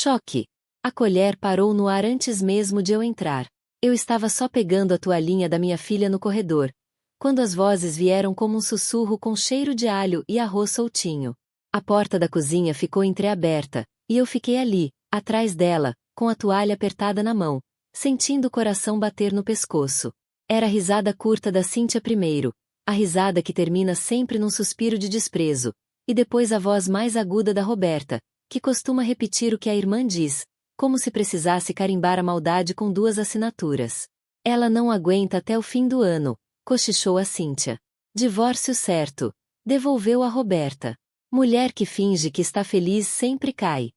Choque. A colher parou no ar antes mesmo de eu entrar. Eu estava só pegando a toalhinha da minha filha no corredor, quando as vozes vieram como um sussurro com cheiro de alho e arroz soltinho. A porta da cozinha ficou entreaberta, e eu fiquei ali, atrás dela, com a toalha apertada na mão, sentindo o coração bater no pescoço. Era a risada curta da Cíntia primeiro, a risada que termina sempre num suspiro de desprezo, e depois a voz mais aguda da Roberta, que costuma repetir o que a irmã diz, como se precisasse carimbar a maldade com 2 assinaturas. Ela não aguenta até o fim do ano, cochichou a Cíntia. Divórcio certo, devolveu a Roberta. Mulher que finge que está feliz sempre cai.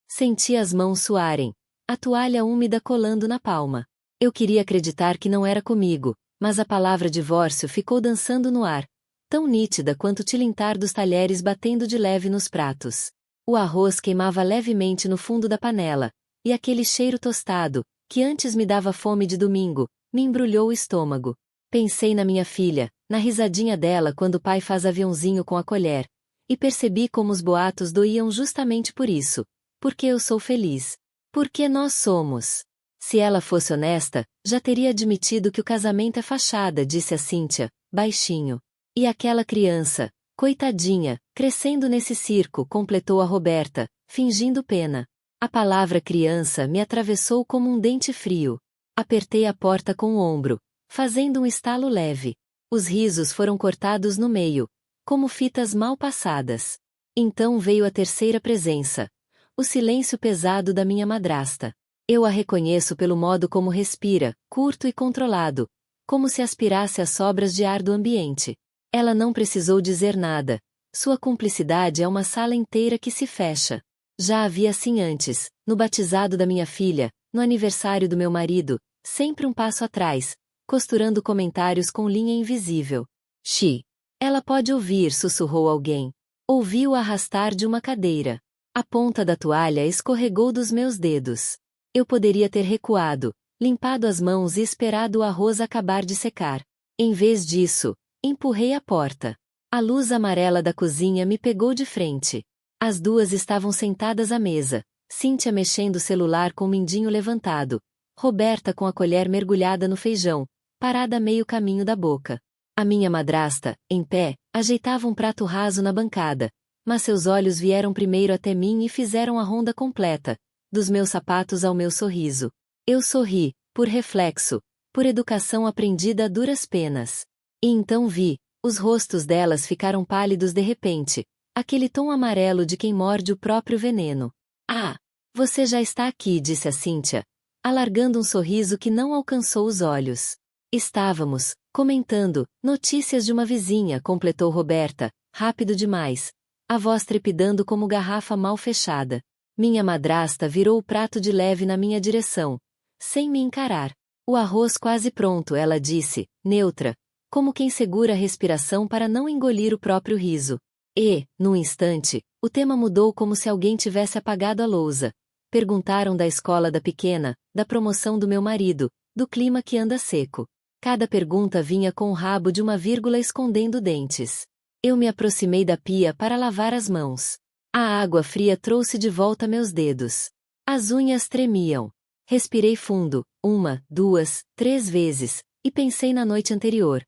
Senti as mãos suarem, a toalha úmida colando na palma. Eu queria acreditar que não era comigo, mas a palavra divórcio ficou dançando no ar, tão nítida quanto o tilintar dos talheres batendo de leve nos pratos. O arroz queimava levemente no fundo da panela, e aquele cheiro tostado, que antes me dava fome de domingo, me embrulhou o estômago. Pensei na minha filha, na risadinha dela quando o pai faz aviãozinho com a colher, e percebi como os boatos doíam justamente por isso, porque eu sou feliz. Porque nós somos. Se ela fosse honesta, já teria admitido que o casamento é fachada, disse a Cíntia, baixinho. E aquela criança, coitadinha, crescendo nesse circo, completou a Roberta, fingindo pena. A palavra criança me atravessou como um dente frio. Apertei a porta com o ombro, fazendo um estalo leve. Os risos foram cortados no meio, como fitas mal passadas. Então veio a terceira presença. O silêncio pesado da minha madrasta. Eu a reconheço pelo modo como respira, curto e controlado, como se aspirasse as sobras de ar do ambiente. Ela não precisou dizer nada. Sua cumplicidade é uma sala inteira que se fecha. Já havia assim antes, no batizado da minha filha, no aniversário do meu marido, sempre um passo atrás, costurando comentários com linha invisível. Xi. Ela pode ouvir, sussurrou alguém. Ouvi-o arrastar de uma cadeira. A ponta da toalha escorregou dos meus dedos. Eu poderia ter recuado, limpado as mãos e esperado o arroz acabar de secar. Em vez disso, empurrei a porta. A luz amarela da cozinha me pegou de frente. As 2 estavam sentadas à mesa, Cíntia mexendo o celular com o mindinho levantado, Roberta com a colher mergulhada no feijão, parada a meio caminho da boca. A minha madrasta, em pé, ajeitava um prato raso na bancada, mas seus olhos vieram primeiro até mim e fizeram a ronda completa, dos meus sapatos ao meu sorriso. Eu sorri, por reflexo, por educação aprendida a duras penas. E então vi, os rostos delas ficaram pálidos de repente, aquele tom amarelo de quem morde o próprio veneno. Ah! Você já está aqui, disse a Cíntia, alargando um sorriso que não alcançou os olhos. Estávamos, comentando, notícias de uma vizinha, completou Roberta, rápido demais, a voz trepidando como garrafa mal fechada. Minha madrasta virou o prato de leve na minha direção, sem me encarar. O arroz quase pronto, ela disse, neutra, como quem segura a respiração para não engolir o próprio riso. E, num instante, o tema mudou como se alguém tivesse apagado a lousa. Perguntaram da escola da pequena, da promoção do meu marido, do clima que anda seco. Cada pergunta vinha com o rabo de uma vírgula escondendo dentes. Eu me aproximei da pia para lavar as mãos. A água fria trouxe de volta meus dedos. As unhas tremiam. Respirei fundo, 1, 2, 3 vezes, e pensei na noite anterior.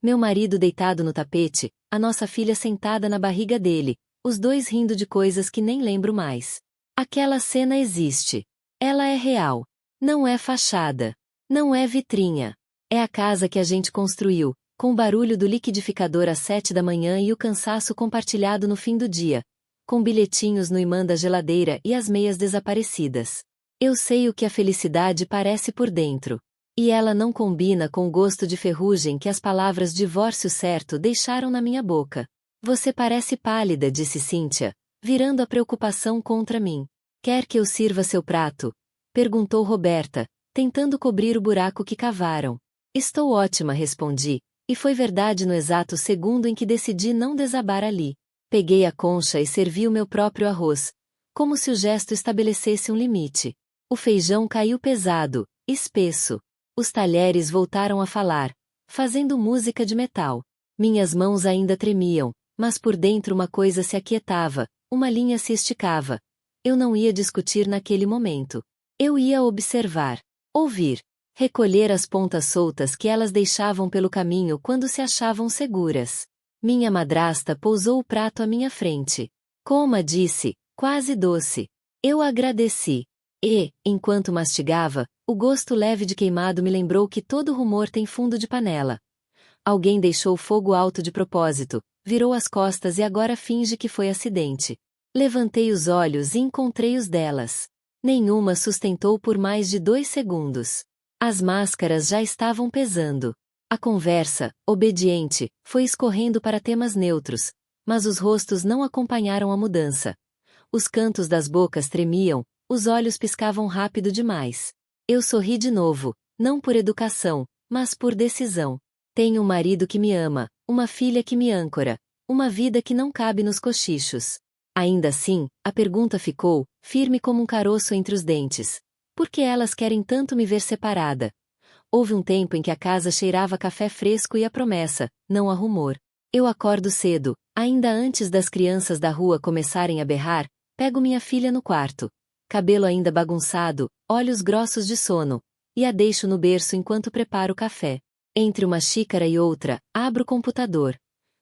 Meu marido deitado no tapete, a nossa filha sentada na barriga dele, os 2 rindo de coisas que nem lembro mais. Aquela cena existe. Ela é real. Não é fachada. Não é vitrinha. É a casa que a gente construiu, com o barulho do liquidificador às 7 da manhã e o cansaço compartilhado no fim do dia, com bilhetinhos no imã da geladeira e as meias desaparecidas. Eu sei o que a felicidade parece por dentro. E ela não combina com o gosto de ferrugem que as palavras divórcio certo deixaram na minha boca. Você parece pálida, disse Cíntia, virando a preocupação contra mim. Quer que eu sirva seu prato? Perguntou Roberta, tentando cobrir o buraco que cavaram. Estou ótima, respondi, e foi verdade no exato segundo em que decidi não desabar ali. Peguei a concha e servi o meu próprio arroz, como se o gesto estabelecesse um limite. O feijão caiu pesado, espesso. Os talheres voltaram a falar, fazendo música de metal. Minhas mãos ainda tremiam, mas por dentro uma coisa se aquietava, uma linha se esticava. Eu não ia discutir naquele momento. Eu ia observar, ouvir, recolher as pontas soltas que elas deixavam pelo caminho quando se achavam seguras. Minha madrasta pousou o prato à minha frente. Coma, disse, quase doce. Eu agradeci. E, enquanto mastigava, o gosto leve de queimado me lembrou que todo rumor tem fundo de panela. Alguém deixou o fogo alto de propósito, virou as costas e agora finge que foi acidente. Levantei os olhos e encontrei os delas. Nenhuma sustentou por mais de 2 segundos. As máscaras já estavam pesando. A conversa, obediente, foi escorrendo para temas neutros, mas os rostos não acompanharam a mudança. Os cantos das bocas tremiam, os olhos piscavam rápido demais. Eu sorri de novo, não por educação, mas por decisão. Tenho um marido que me ama, uma filha que me âncora, uma vida que não cabe nos cochichos. Ainda assim, a pergunta ficou, firme como um caroço entre os dentes. Por que elas querem tanto me ver separada? Houve um tempo em que a casa cheirava a café fresco e a promessa, não a rumor. Eu acordo cedo, ainda antes das crianças da rua começarem a berrar, pego minha filha no quarto. Cabelo ainda bagunçado, olhos grossos de sono, e a deixo no berço enquanto preparo o café. Entre uma xícara e outra, abro o computador.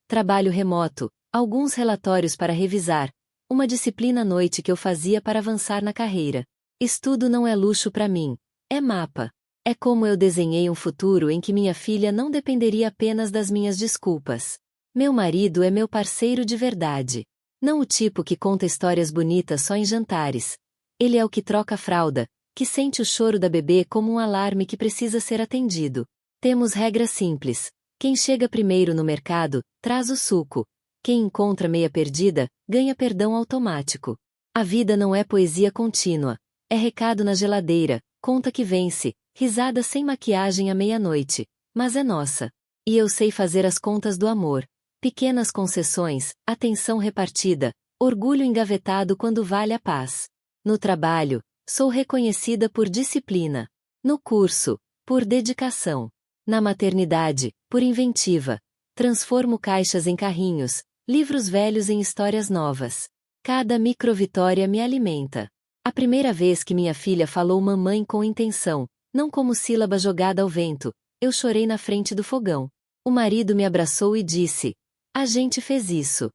Trabalho remoto, alguns relatórios para revisar, uma disciplina à noite que eu fazia para avançar na carreira. Estudo não é luxo para mim, é mapa. É como eu desenhei um futuro em que minha filha não dependeria apenas das minhas desculpas. Meu marido é meu parceiro de verdade. Não o tipo que conta histórias bonitas só em jantares. Ele é o que troca a fralda, que sente o choro da bebê como um alarme que precisa ser atendido. Temos regras simples. Quem chega primeiro no mercado, traz o suco. Quem encontra meia perdida, ganha perdão automático. A vida não é poesia contínua. É recado na geladeira, conta que vence, risada sem maquiagem à meia-noite. Mas é nossa. E eu sei fazer as contas do amor. Pequenas concessões, atenção repartida, orgulho engavetado quando vale a paz. No trabalho, sou reconhecida por disciplina. No curso, por dedicação. Na maternidade, por inventiva. Transformo caixas em carrinhos, livros velhos em histórias novas. Cada microvitória me alimenta. A primeira vez que minha filha falou mamãe com intenção, não como sílaba jogada ao vento, eu chorei na frente do fogão. O marido me abraçou e disse: "A gente fez isso."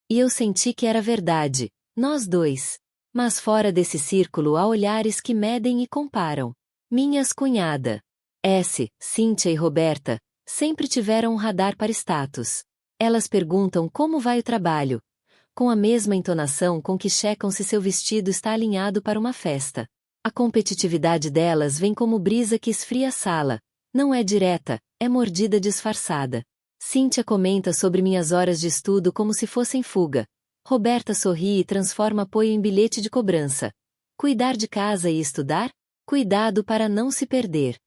E eu senti que era verdade, nós dois. Mas fora desse círculo há olhares que medem e comparam. Minhas cunhada Cíntia e Roberta, sempre tiveram um radar para status. Elas perguntam como vai o trabalho, com a mesma entonação com que checam se seu vestido está alinhado para uma festa. A competitividade delas vem como brisa que esfria a sala. Não é direta, é mordida disfarçada. Cíntia comenta sobre minhas horas de estudo como se fossem fuga. Roberta sorri e transforma apoio em bilhete de cobrança. Cuidar de casa e estudar? Cuidado para não se perder.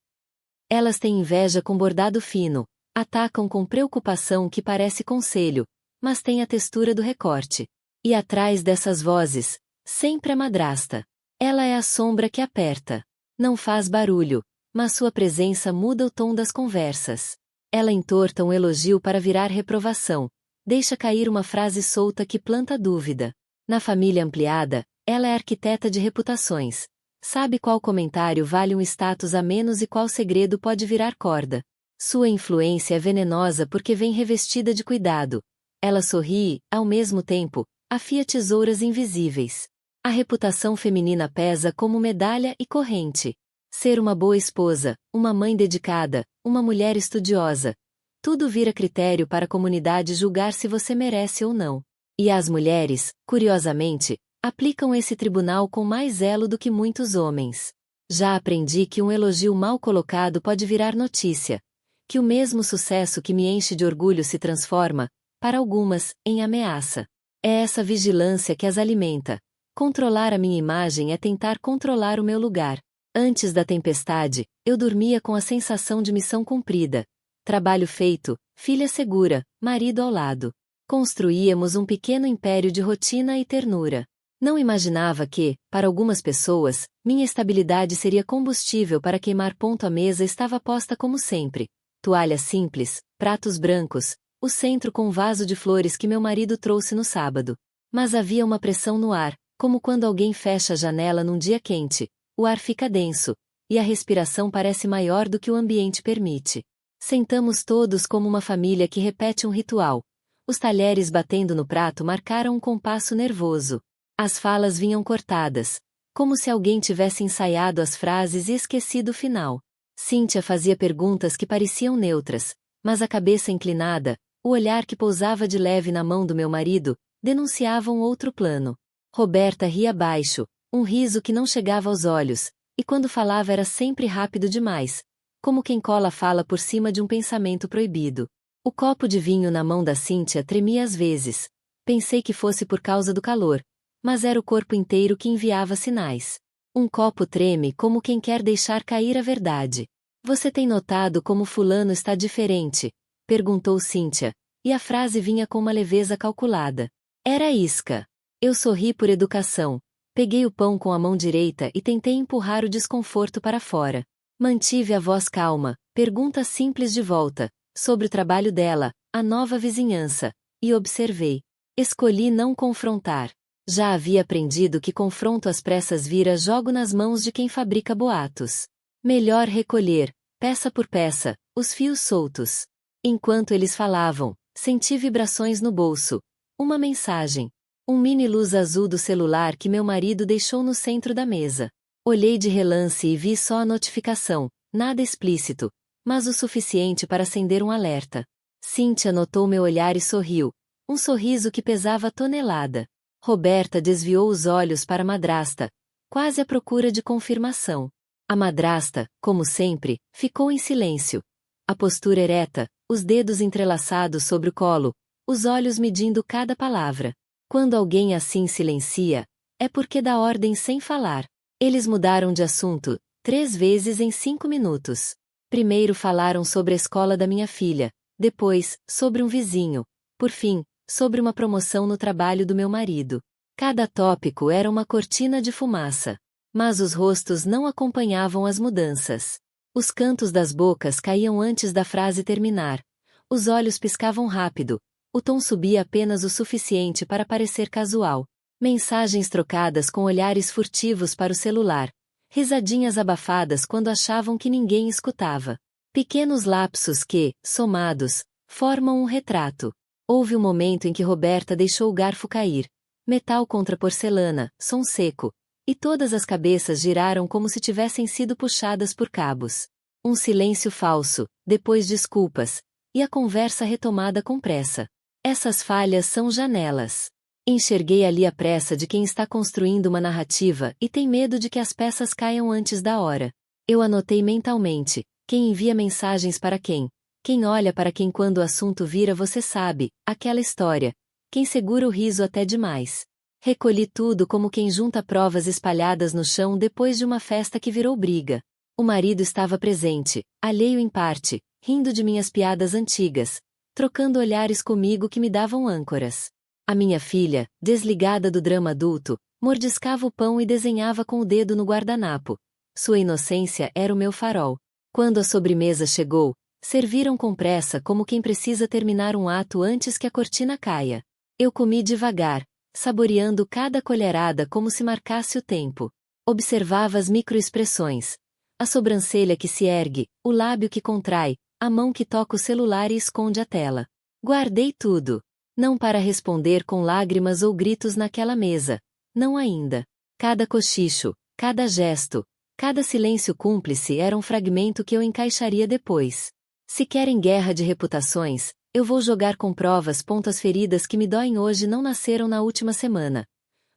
Elas têm inveja com bordado fino, atacam com preocupação que parece conselho, mas tem a textura do recorte. E atrás dessas vozes, sempre a madrasta. Ela é a sombra que aperta. Não faz barulho, mas sua presença muda o tom das conversas. Ela entorta um elogio para virar reprovação. Deixa cair uma frase solta que planta dúvida. Na família ampliada, ela é arquiteta de reputações. Sabe qual comentário vale um status a menos e qual segredo pode virar corda. Sua influência é venenosa porque vem revestida de cuidado. Ela sorri e, ao mesmo tempo, afia tesouras invisíveis. A reputação feminina pesa como medalha e corrente. Ser uma boa esposa, uma mãe dedicada, uma mulher estudiosa. Tudo vira critério para a comunidade julgar se você merece ou não. E as mulheres, curiosamente, aplicam esse tribunal com mais zelo do que muitos homens. Já aprendi que um elogio mal colocado pode virar notícia. Que o mesmo sucesso que me enche de orgulho se transforma, para algumas, em ameaça. É essa vigilância que as alimenta. Controlar a minha imagem é tentar controlar o meu lugar. Antes da tempestade, eu dormia com a sensação de missão cumprida. Trabalho feito, filha segura, marido ao lado. Construíamos um pequeno império de rotina e ternura. Não imaginava que, para algumas pessoas, minha estabilidade seria combustível para queimar. A mesa estava posta como sempre. Toalha simples, pratos brancos, o centro com um vaso de flores que meu marido trouxe no sábado. Mas havia uma pressão no ar, Como quando alguém fecha a janela num dia quente, o ar fica denso, e a respiração parece maior do que o ambiente permite. Sentamos todos como uma família que repete um ritual. Os talheres batendo no prato marcaram um compasso nervoso. As falas vinham cortadas, como se alguém tivesse ensaiado as frases e esquecido o final. Cíntia fazia perguntas que pareciam neutras, mas a cabeça inclinada, o olhar que pousava de leve na mão do meu marido, denunciavam outro plano. Roberta ria baixo, um riso que não chegava aos olhos, e quando falava era sempre rápido demais, como quem cola a fala por cima de um pensamento proibido. O copo de vinho na mão da Cíntia tremia às vezes. Pensei que fosse por causa do calor, mas era o corpo inteiro que enviava sinais. Um copo treme como quem quer deixar cair a verdade. Você tem notado como fulano está diferente? Perguntou Cíntia, e a frase vinha com uma leveza calculada. Era isca. Eu sorri por educação. Peguei o pão com a mão direita e tentei empurrar o desconforto para fora. Mantive a voz calma, pergunta simples de volta, sobre o trabalho dela, a nova vizinhança, e observei. Escolhi não confrontar. Já havia aprendido que confronto às pressas vira jogo nas mãos de quem fabrica boatos. Melhor recolher, peça por peça, os fios soltos. Enquanto eles falavam, senti vibrações no bolso. Uma mensagem. Um mini luz azul do celular que meu marido deixou no centro da mesa. Olhei de relance e vi só a notificação, nada explícito, mas o suficiente para acender um alerta. Cíntia notou meu olhar e sorriu, um sorriso que pesava tonelada. Roberta desviou os olhos para a madrasta, quase à procura de confirmação. A madrasta, como sempre, ficou em silêncio. A postura ereta, os dedos entrelaçados sobre o colo, os olhos medindo cada palavra. Quando alguém assim silencia, é porque dá ordem sem falar. Eles mudaram de assunto, 3 vezes em 5 minutos. Primeiro falaram sobre a escola da minha filha, depois, sobre um vizinho, por fim, sobre uma promoção no trabalho do meu marido. Cada tópico era uma cortina de fumaça. Mas os rostos não acompanhavam as mudanças. Os cantos das bocas caíam antes da frase terminar. Os olhos piscavam rápido. O tom subia apenas o suficiente para parecer casual. Mensagens trocadas com olhares furtivos para o celular. Risadinhas abafadas quando achavam que ninguém escutava. Pequenos lapsos que, somados, formam um retrato. Houve um momento em que Roberta deixou o garfo cair. Metal contra porcelana, som seco. E todas as cabeças giraram como se tivessem sido puxadas por cabos. Um silêncio falso, depois desculpas. E a conversa retomada com pressa. Essas falhas são janelas. Enxerguei ali a pressa de quem está construindo uma narrativa e tem medo de que as peças caiam antes da hora. Eu anotei mentalmente, quem envia mensagens para quem? Quem olha para quem quando o assunto vira você sabe, aquela história. Quem segura o riso até demais. Recolhi tudo como quem junta provas espalhadas no chão depois de uma festa que virou briga. O marido estava presente, alheio em parte, rindo de minhas piadas antigas, trocando olhares comigo que me davam âncoras. A minha filha, desligada do drama adulto, mordiscava o pão e desenhava com o dedo no guardanapo. Sua inocência era o meu farol. Quando a sobremesa chegou, serviram com pressa como quem precisa terminar um ato antes que a cortina caia. Eu comi devagar, saboreando cada colherada como se marcasse o tempo. Observava as microexpressões. A sobrancelha que se ergue, o lábio que contrai, a mão que toca o celular e esconde a tela. Guardei tudo. Não para responder com lágrimas ou gritos naquela mesa. Não ainda. Cada cochicho, cada gesto, cada silêncio cúmplice era um fragmento que eu encaixaria depois. Se querem guerra de reputações, eu vou jogar com provas. As feridas que me doem hoje não nasceram na última semana.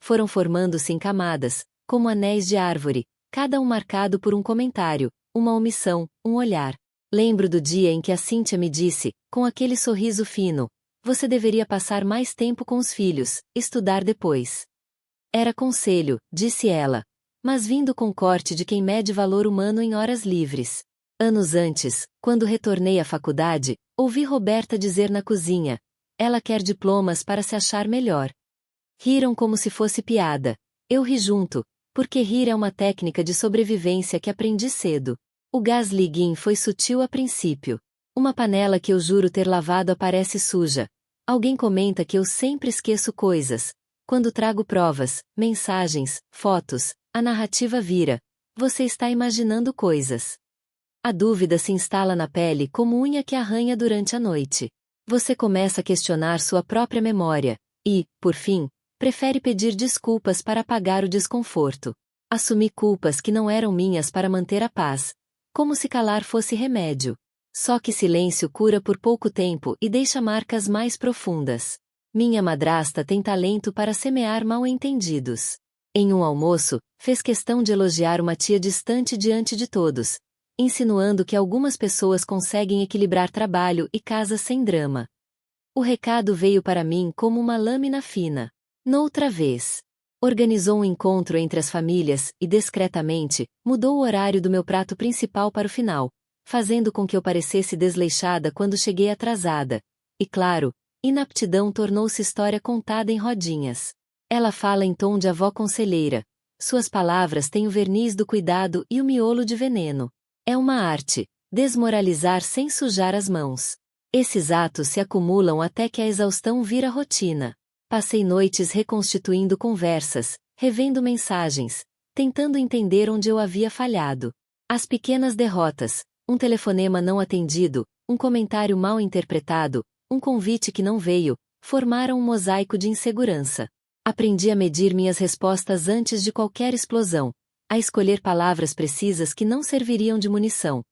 Foram formando-se em camadas, como anéis de árvore, cada um marcado por um comentário, uma omissão, um olhar. Lembro do dia em que a Cíntia me disse, com aquele sorriso fino, você deveria passar mais tempo com os filhos, estudar depois. Era conselho, disse ela, mas vindo com corte de quem mede valor humano em horas livres. Anos antes, quando retornei à faculdade, ouvi Roberta dizer na cozinha, ela quer diplomas para se achar melhor. Riram como se fosse piada. Eu ri junto, porque rir é uma técnica de sobrevivência que aprendi cedo. O gaslighting foi sutil a princípio. Uma panela que eu juro ter lavado aparece suja. Alguém comenta que eu sempre esqueço coisas. Quando trago provas, mensagens, fotos, a narrativa vira. Você está imaginando coisas. A dúvida se instala na pele como unha que arranha durante a noite. Você começa a questionar sua própria memória e, por fim, prefere pedir desculpas para apagar o desconforto. Assumi culpas que não eram minhas para manter a paz, como se calar fosse remédio. Só que silêncio cura por pouco tempo e deixa marcas mais profundas. Minha madrasta tem talento para semear mal-entendidos. Em um almoço, fez questão de elogiar uma tia distante diante de todos, insinuando que algumas pessoas conseguem equilibrar trabalho e casa sem drama. O recado veio para mim como uma lâmina fina. Noutra vez, organizou um encontro entre as famílias e, discretamente, mudou o horário do meu prato principal para o final, fazendo com que eu parecesse desleixada quando cheguei atrasada. E claro, inaptidão tornou-se história contada em rodinhas. Ela fala em tom de avó conselheira. Suas palavras têm o verniz do cuidado e o miolo de veneno. É uma arte, desmoralizar sem sujar as mãos. Esses atos se acumulam até que a exaustão vira rotina. Passei noites reconstituindo conversas, revendo mensagens, tentando entender onde eu havia falhado. As pequenas derrotas, um telefonema não atendido, um comentário mal interpretado, um convite que não veio, formaram um mosaico de insegurança. Aprendi a medir minhas respostas antes de qualquer explosão, a escolher palavras precisas que não serviriam de munição,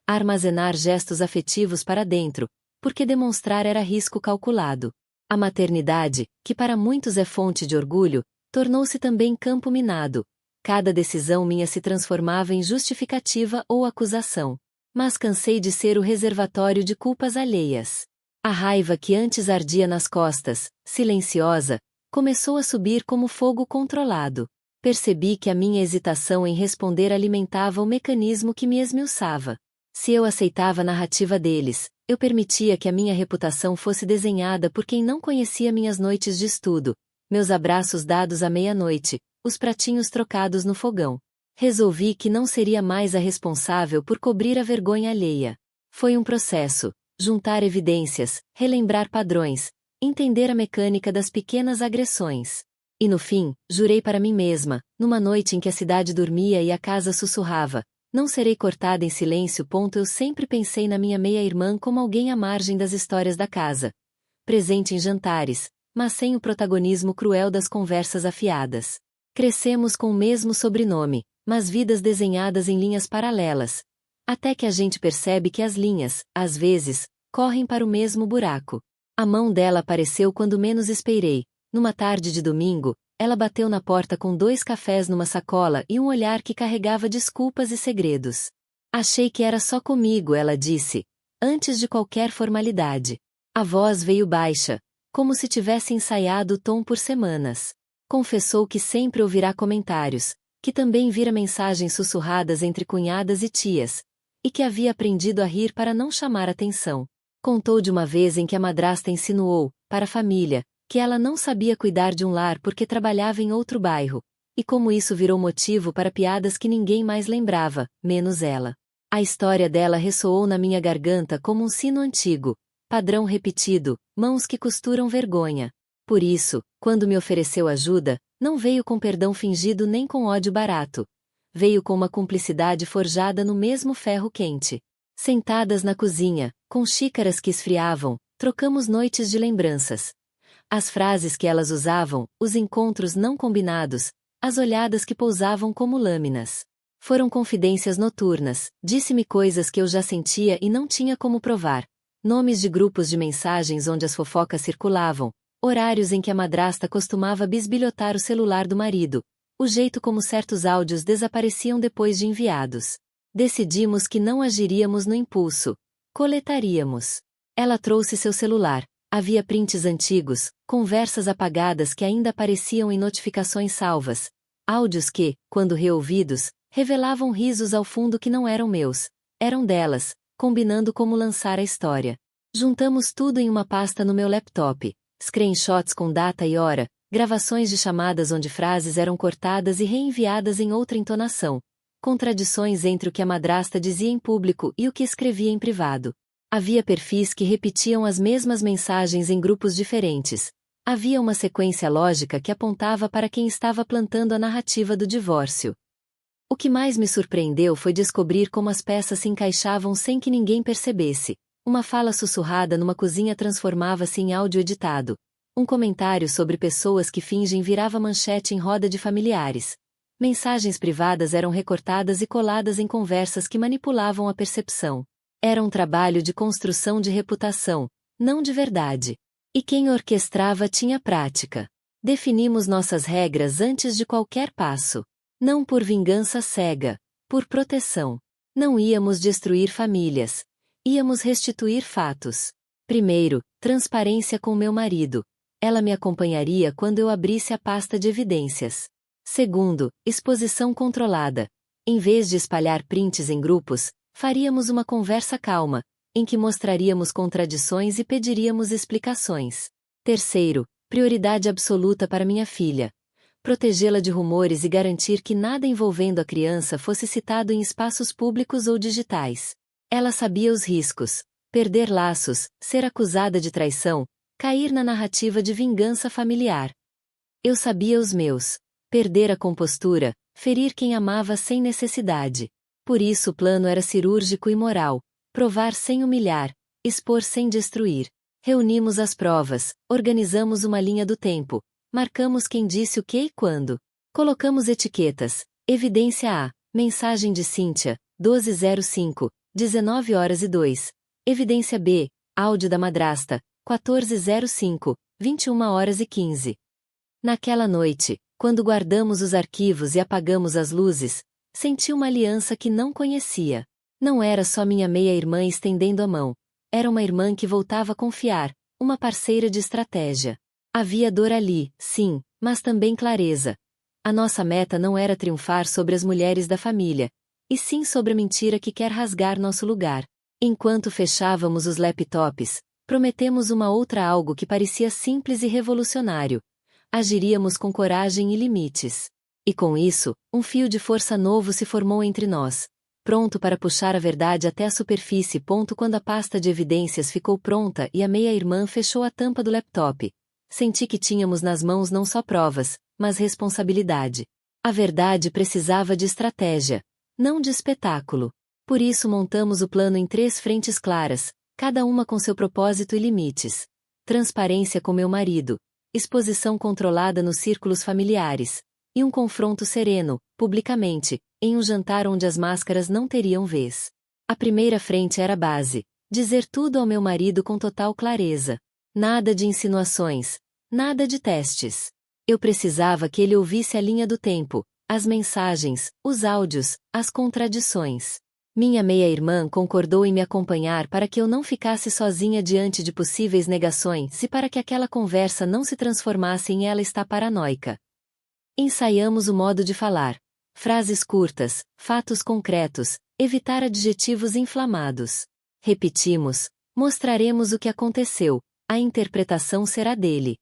a armazenar gestos afetivos para dentro, porque demonstrar era risco calculado. A maternidade, que para muitos é fonte de orgulho, tornou-se também campo minado. Cada decisão minha se transformava em justificativa ou acusação. Mas cansei de ser o reservatório de culpas alheias. A raiva que antes ardia nas costas, silenciosa, começou a subir como fogo controlado. Percebi que a minha hesitação em responder alimentava o mecanismo que me esmiuçava. Se eu aceitava a narrativa deles, eu permitia que a minha reputação fosse desenhada por quem não conhecia minhas noites de estudo, meus abraços dados à meia-noite, os pratinhos trocados no fogão. Resolvi que não seria mais a responsável por cobrir a vergonha alheia. Foi um processo, juntar evidências, relembrar padrões, entender a mecânica das pequenas agressões. E no fim, jurei para mim mesma, numa noite em que a cidade dormia e a casa sussurrava, não serei cortada em silêncio. Eu sempre pensei na minha meia-irmã como alguém à margem das histórias da casa. Presente em jantares, mas sem o protagonismo cruel das conversas afiadas. Crescemos com o mesmo sobrenome, mas vidas desenhadas em linhas paralelas. Até que a gente percebe que as linhas, às vezes, correm para o mesmo buraco. A mão dela apareceu quando menos esperei. Numa tarde de domingo, ela bateu na porta com 2 cafés numa sacola e um olhar que carregava desculpas e segredos. Achei que era só comigo, ela disse, antes de qualquer formalidade. A voz veio baixa, como se tivesse ensaiado o tom por semanas. Confessou que sempre ouvirá comentários, que também vira mensagens sussurradas entre cunhadas e tias, e que havia aprendido a rir para não chamar atenção. Contou de uma vez em que a madrasta insinuou, para a família, que ela não sabia cuidar de um lar porque trabalhava em outro bairro, e como isso virou motivo para piadas que ninguém mais lembrava, menos ela. A história dela ressoou na minha garganta como um sino antigo, padrão repetido, mãos que costuram vergonha. Por isso, quando me ofereceu ajuda, não veio com perdão fingido nem com ódio barato. Veio com uma cumplicidade forjada no mesmo ferro quente. Sentadas na cozinha, com xícaras que esfriavam, trocamos noites de lembranças. As frases que elas usavam, os encontros não combinados, as olhadas que pousavam como lâminas. Foram confidências noturnas, disse-me coisas que eu já sentia e não tinha como provar. Nomes de grupos de mensagens onde as fofocas circulavam, horários em que a madrasta costumava bisbilhotar o celular do marido, o jeito como certos áudios desapareciam depois de enviados. Decidimos que não agiríamos no impulso. Coletaríamos. Ela trouxe seu celular. Havia prints antigos, conversas apagadas que ainda apareciam em notificações salvas, áudios que, quando reouvidos, revelavam risos ao fundo que não eram meus, eram delas, combinando como lançar a história. Juntamos tudo em uma pasta no meu laptop, screenshots com data e hora, gravações de chamadas onde frases eram cortadas e reenviadas em outra entonação, contradições entre o que a madrasta dizia em público e o que escrevia em privado. Havia perfis que repetiam as mesmas mensagens em grupos diferentes, Havia uma sequência lógica que apontava para quem estava plantando a narrativa do divórcio. O que mais me surpreendeu foi descobrir como as peças se encaixavam sem que ninguém percebesse. Uma fala sussurrada numa cozinha transformava-se em áudio editado. Um comentário sobre pessoas que fingem virava manchete em roda de familiares. Mensagens privadas eram recortadas e coladas em conversas que manipulavam a percepção. Era um trabalho de construção de reputação, não de verdade. E quem orquestrava tinha prática. Definimos nossas regras antes de qualquer passo. Não por vingança cega, por proteção. Não íamos destruir famílias. Íamos restituir fatos. Primeiro, transparência com meu marido. Ela me acompanharia quando eu abrisse a pasta de evidências. Segundo, exposição controlada. Em vez de espalhar prints em grupos, faríamos uma conversa calma, em que mostraríamos contradições e pediríamos explicações. Terceiro, prioridade absoluta para minha filha. Protegê-la de rumores e garantir que nada envolvendo a criança fosse citado em espaços públicos ou digitais. Ela sabia os riscos: perder laços, ser acusada de traição, cair na narrativa de vingança familiar. Eu sabia os meus: perder a compostura, ferir quem amava sem necessidade. Por isso o plano era cirúrgico e moral: provar sem humilhar, expor sem destruir. Reunimos as provas, organizamos uma linha do tempo, marcamos quem disse o que e quando. Colocamos etiquetas: evidência A, mensagem de Cíntia, 12:05, 19h02. Evidência B, áudio da madrasta, 14:05, 21h15. Naquela noite, quando guardamos os arquivos e apagamos as luzes, senti uma aliança que não conhecia. Não era só minha meia-irmã estendendo a mão. Era uma irmã que voltava a confiar, uma parceira de estratégia. Havia dor ali, sim, mas também clareza. A nossa meta não era triunfar sobre as mulheres da família, e sim sobre a mentira que quer rasgar nosso lugar. Enquanto fechávamos os laptops, prometemos uma outra algo que parecia simples e revolucionário. Agiríamos com coragem e limites. E com isso, um fio de força novo se formou entre nós, pronto para puxar a verdade até a superfície. Quando a pasta de evidências ficou pronta e a meia-irmã fechou a tampa do laptop, senti que tínhamos nas mãos não só provas, mas responsabilidade. A verdade precisava de estratégia, não de espetáculo. Por isso montamos o plano em 3 frentes claras, cada uma com seu propósito e limites. Transparência com meu marido, exposição controlada nos círculos familiares, e um confronto sereno, publicamente, em um jantar onde as máscaras não teriam vez. A primeira frente era a base: dizer tudo ao meu marido com total clareza. Nada de insinuações, nada de testes. Eu precisava que ele ouvisse a linha do tempo, as mensagens, os áudios, as contradições. Minha meia-irmã concordou em me acompanhar para que eu não ficasse sozinha diante de possíveis negações e para que aquela conversa não se transformasse em ela está paranoica. Ensaiamos o modo de falar. Frases curtas, fatos concretos, evitar adjetivos inflamados. Repetimos: mostraremos o que aconteceu, a interpretação será dele.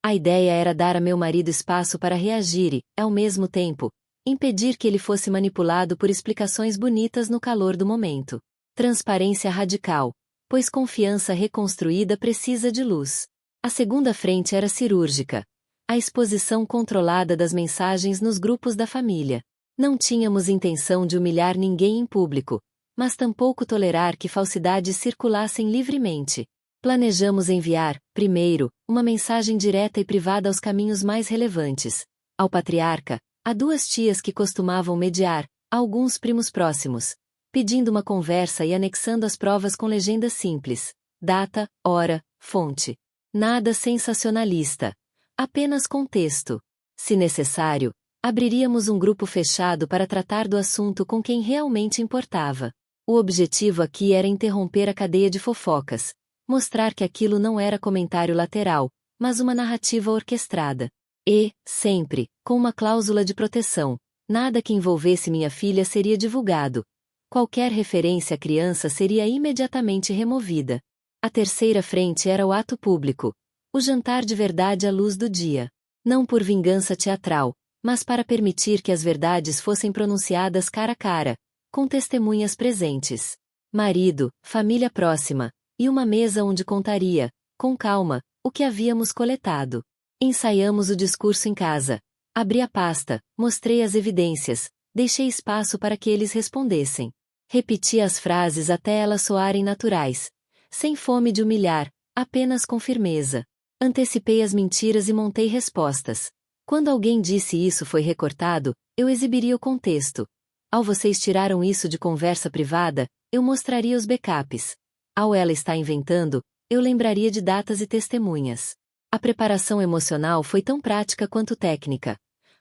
A ideia era dar a meu marido espaço para reagir e, ao mesmo tempo, impedir que ele fosse manipulado por explicações bonitas no calor do momento. Transparência radical, pois confiança reconstruída precisa de luz. A segunda frente era cirúrgica. A exposição controlada das mensagens nos grupos da família. Não tínhamos intenção de humilhar ninguém em público, mas tampouco tolerar que falsidades circulassem livremente. Planejamos enviar, primeiro, uma mensagem direta e privada aos caminhos mais relevantes: ao patriarca, a 2 tias que costumavam mediar, a alguns primos próximos, pedindo uma conversa e anexando as provas com legendas simples: data, hora, fonte. Nada sensacionalista. Apenas contexto. Se necessário, abriríamos um grupo fechado para tratar do assunto com quem realmente importava. O objetivo aqui era interromper a cadeia de fofocas, mostrar que aquilo não era comentário lateral, mas uma narrativa orquestrada. E, sempre, com uma cláusula de proteção: nada que envolvesse minha filha seria divulgado. Qualquer referência à criança seria imediatamente removida. A terceira frente era o ato público. O jantar de verdade à luz do dia. Não por vingança teatral, mas para permitir que as verdades fossem pronunciadas cara a cara, com testemunhas presentes. Marido, família próxima, e uma mesa onde contaria, com calma, o que havíamos coletado. Ensaiamos o discurso em casa. Abri a pasta, mostrei as evidências, deixei espaço para que eles respondessem. Repeti as frases até elas soarem naturais. Sem fome de humilhar, apenas com firmeza. Antecipei as mentiras e montei respostas. Quando alguém disse isso foi recortado, eu exibiria o contexto. Ao vocês tiraram isso de conversa privada, eu mostraria os backups. Ao ela está inventando, eu lembraria de datas e testemunhas. A preparação emocional foi tão prática quanto técnica.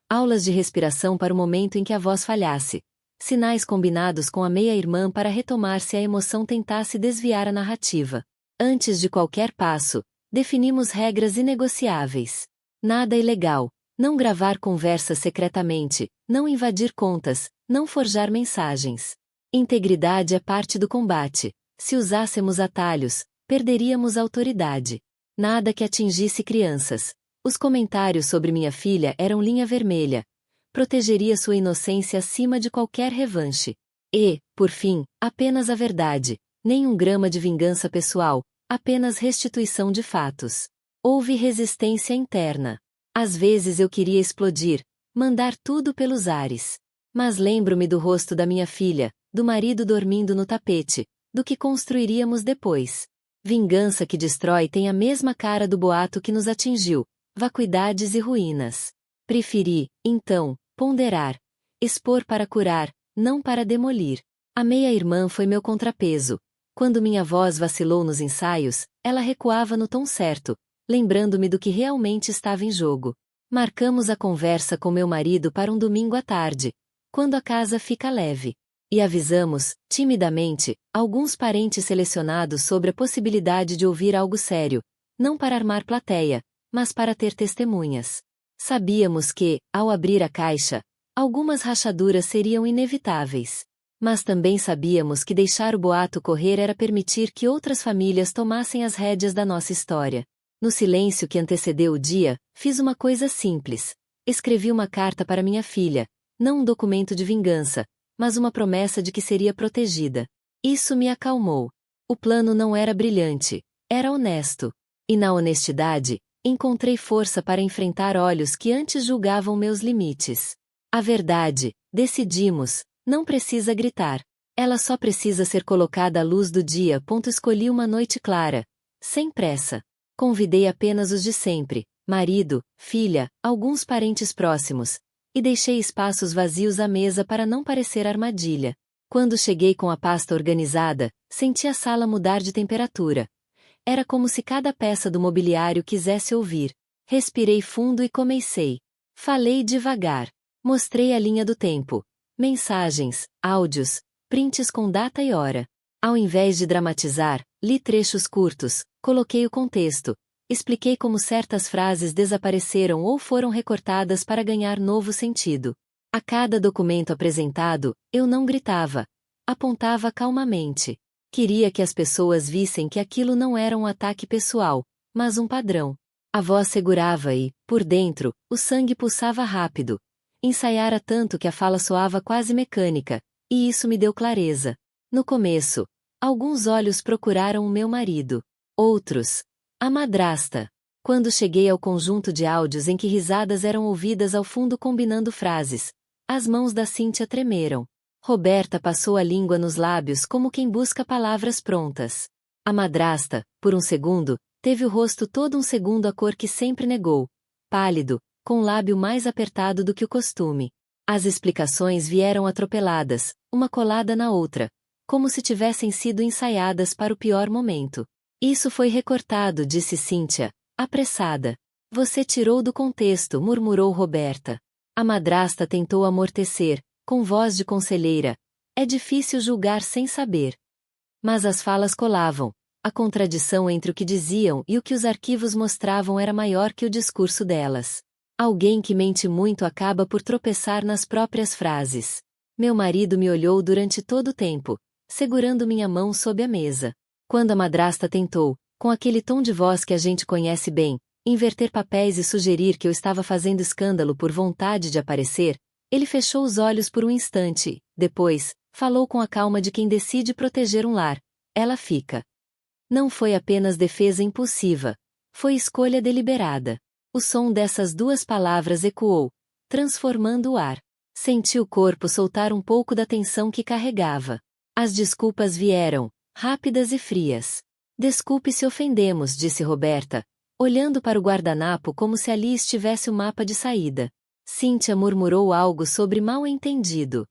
Aulas de respiração para o momento em que a voz falhasse. Sinais combinados com a meia-irmã para retomar se a emoção tentasse desviar a narrativa. Antes de qualquer passo, definimos regras inegociáveis. Nada ilegal. Não gravar conversas secretamente, não invadir contas, não forjar mensagens. Integridade é parte do combate. Se usássemos atalhos, perderíamos a autoridade. Nada que atingisse crianças. Os comentários sobre minha filha eram linha vermelha. Protegeria sua inocência acima de qualquer revanche. E, por fim, apenas a verdade. Nem um grama de vingança pessoal, apenas restituição de fatos. Houve resistência interna. Às vezes eu queria explodir, mandar tudo pelos ares. Mas lembro-me do rosto da minha filha, do marido dormindo no tapete, do que construiríamos depois. Vingança que destrói tem a mesma cara do boato que nos atingiu, vacuidades e ruínas. Preferi, então, ponderar. Expor para curar, não para demolir. A meia-irmã foi meu contrapeso. Quando minha voz vacilou nos ensaios, ela recuava no tom certo, lembrando-me do que realmente estava em jogo. Marcamos a conversa com meu marido para um domingo à tarde, quando a casa fica leve. E avisamos, timidamente, alguns parentes selecionados sobre a possibilidade de ouvir algo sério, não para armar plateia, mas para ter testemunhas. Sabíamos que, ao abrir a caixa, algumas rachaduras seriam inevitáveis. Mas também sabíamos que deixar o boato correr era permitir que outras famílias tomassem as rédeas da nossa história. No silêncio que antecedeu o dia, fiz uma coisa simples. Escrevi uma carta para minha filha, não um documento de vingança, mas uma promessa de que seria protegida. Isso me acalmou. O plano não era brilhante, era honesto. E na honestidade, encontrei força para enfrentar olhos que antes julgavam meus limites. A verdade, decidimos, não precisa gritar. Ela só precisa ser colocada à luz do dia. Escolhi uma noite clara, sem pressa. Convidei apenas os de sempre, marido, filha, alguns parentes próximos, e deixei espaços vazios à mesa para não parecer armadilha. Quando cheguei com a pasta organizada, senti a sala mudar de temperatura. Era como se cada peça do mobiliário quisesse ouvir. Respirei fundo e comecei. Falei devagar. Mostrei a linha do tempo. Mensagens, áudios, prints com data e hora. Ao invés de dramatizar, li trechos curtos, coloquei o contexto, expliquei como certas frases desapareceram ou foram recortadas para ganhar novo sentido. A cada documento apresentado, eu não gritava. Apontava calmamente. Queria que as pessoas vissem que aquilo não era um ataque pessoal, mas um padrão. A voz segurava e, por dentro, o sangue pulsava rápido. Ensaiara tanto que a fala soava quase mecânica, e isso me deu clareza. No começo, alguns olhos procuraram o meu marido. Outros, a madrasta. Quando cheguei ao conjunto de áudios em que risadas eram ouvidas ao fundo combinando frases, as mãos da Cíntia tremeram. Roberta passou a língua nos lábios como quem busca palavras prontas. A madrasta, por um segundo, teve o rosto todo um segundo a cor que sempre negou. Pálido, com o lábio mais apertado do que o costume. As explicações vieram atropeladas, uma colada na outra, como se tivessem sido ensaiadas para o pior momento. Isso foi recortado, disse Cíntia, apressada. Você tirou do contexto, murmurou Roberta. A madrasta tentou amortecer, com voz de conselheira. É difícil julgar sem saber. Mas as falas colavam. A contradição entre o que diziam e o que os arquivos mostravam era maior que o discurso delas. Alguém que mente muito acaba por tropeçar nas próprias frases. Meu marido me olhou durante todo o tempo, segurando minha mão sob a mesa. Quando a madrasta tentou, com aquele tom de voz que a gente conhece bem, inverter papéis e sugerir que eu estava fazendo escândalo por vontade de aparecer, ele fechou os olhos por um instante, depois, falou com a calma de quem decide proteger um lar. Ela fica. Não foi apenas defesa impulsiva. Foi escolha deliberada. O som dessas duas palavras ecoou, transformando o ar. Senti o corpo soltar um pouco da tensão que carregava. As desculpas vieram, rápidas e frias. Desculpe se ofendemos, disse Roberta, olhando para o guardanapo como se ali estivesse o mapa de saída. Cíntia murmurou algo sobre mal-entendido.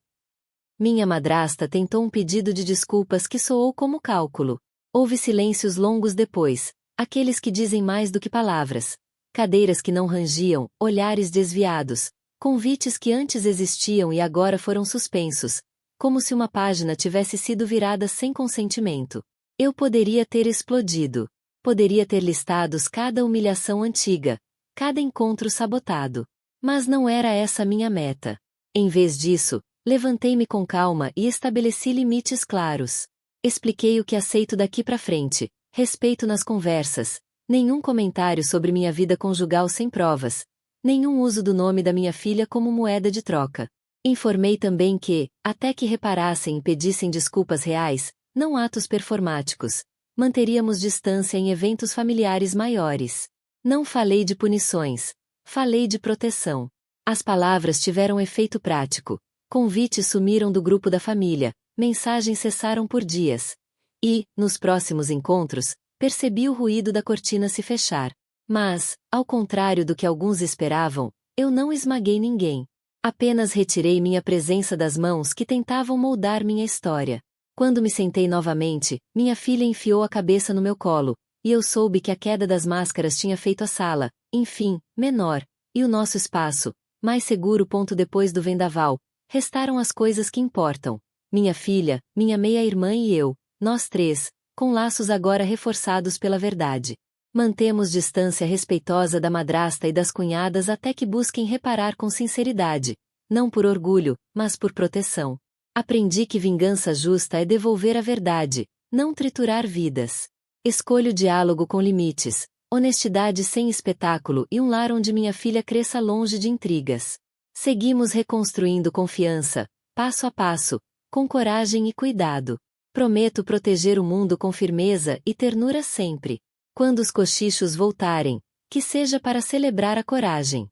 Minha madrasta tentou um pedido de desculpas que soou como cálculo. Houve silêncios longos depois, aqueles que dizem mais do que palavras. Cadeiras que não rangiam, olhares desviados, convites que antes existiam e agora foram suspensos, como se uma página tivesse sido virada sem consentimento. Eu poderia ter explodido. Poderia ter listado cada humilhação antiga, cada encontro sabotado. Mas não era essa minha meta. Em vez disso, levantei-me com calma e estabeleci limites claros. Expliquei o que aceito daqui para frente, respeito nas conversas, nenhum comentário sobre minha vida conjugal sem provas, nenhum uso do nome da minha filha como moeda de troca. Informei também que, até que reparassem e pedissem desculpas reais, não atos performáticos, manteríamos distância em eventos familiares maiores. Não falei de punições. Falei de proteção. As palavras tiveram efeito prático. Convites sumiram do grupo da família, mensagens cessaram por dias. E, nos próximos encontros, percebi o ruído da cortina se fechar. Mas, ao contrário do que alguns esperavam, eu não esmaguei ninguém. Apenas retirei minha presença das mãos que tentavam moldar minha história. Quando me sentei novamente, minha filha enfiou a cabeça no meu colo, e eu soube que a queda das máscaras tinha feito a sala, enfim, menor, e o nosso espaço, mais seguro. Depois do vendaval, restaram as coisas que importam. Minha filha, minha meia-irmã e eu, nós três, com laços agora reforçados pela verdade. Mantemos distância respeitosa da madrasta e das cunhadas até que busquem reparar com sinceridade, não por orgulho, mas por proteção. Aprendi que vingança justa é devolver a verdade, não triturar vidas. Escolho diálogo com limites, honestidade sem espetáculo e um lar onde minha filha cresça longe de intrigas. Seguimos reconstruindo confiança, passo a passo, com coragem e cuidado. Prometo proteger o mundo com firmeza e ternura sempre. Quando os cochichos voltarem, que seja para celebrar a coragem.